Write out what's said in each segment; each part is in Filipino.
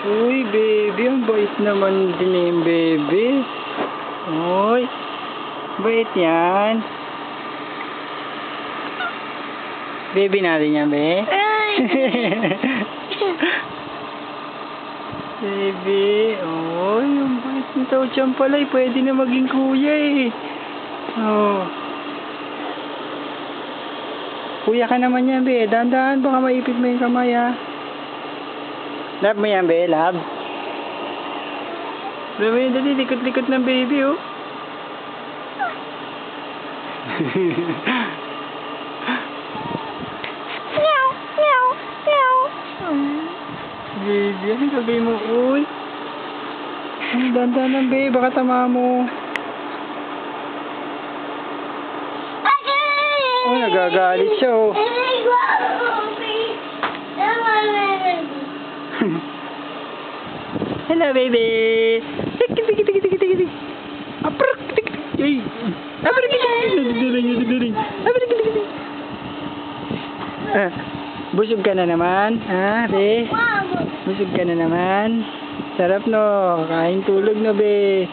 Uy, baby. Ang bait naman din eh, baby. Uy. Bait yan. Baby natin yan, be. Baby. Uy, ang bait ng Tao-chan pala eh. Pwede na maging kuya eh. Oh. Kuya ka naman yan, be. Dahan-dahan. Baka maipit mo yung kamay, ha. Love mo yan, be. Love. Baby, dali. Likot-likot ng baby, oh. Meow, meow, meow. Baby, ano gagawin mo? Uy. Ang dahan-dahan, be. Baka tama mo. Oh, nagagalit siya, oh. Hello, baby. Busog ka na naman, ha, be? Busog ka na naman. Sarap, no? Kain tulog na, be.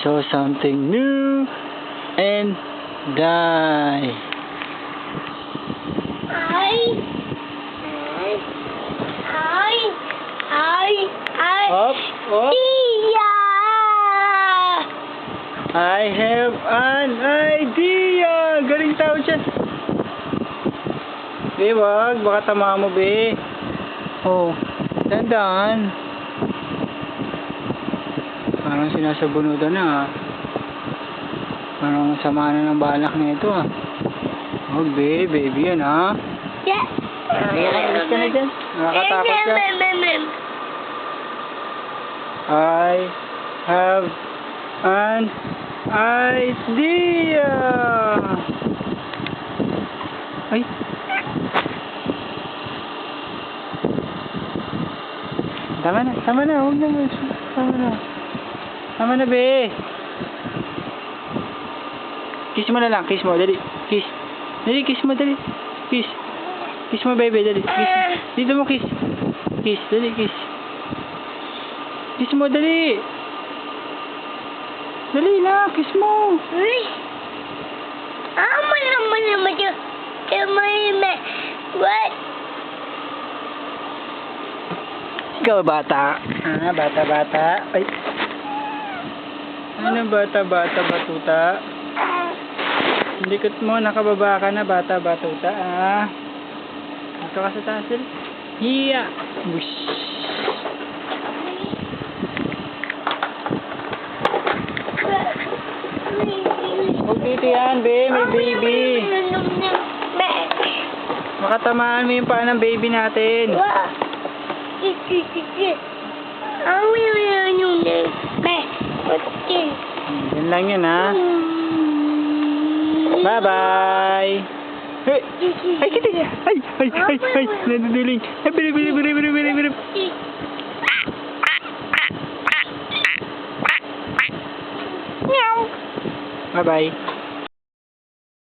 So something new and die. Up, up. I have an idea. Galing Tao-chan. Be, wag. Baka tama mo, be. Oh, dandan. Parang sinasabunutan na, ha. Parang sama na ng balak na ito, ha. Oh, be, baby yan, ha. Yeah. Nakakatakot ka na dyan. Nakakatakot ka. I have an idea. Ay. Tama na. Huwag na mo. Tama na, be. Kiss mo na lang. Kiss mo. Dali. Kiss. Dali, kiss mo. Dali. Kiss. Kiss mo, baby. Dali. Kiss. Dito mo, kiss. Kiss. Dali, kiss. Kiss mo, dali. Dali na, kiss mo. What? Ikaw, bata. Bata. Ay. Ano, bata, batuta? Likot mo, nakababa ka na, bata, batuta, ah. Dito ka sa tasil. Hiya. Wish. Huwag dito yan, be. May baby. Makatamaan mo yung paa ng baby natin. Yan lang yun, ha. Bye-bye. Hey! Ay, kita niya. Ay. Naduduling. Ay, bili. Bye-bye.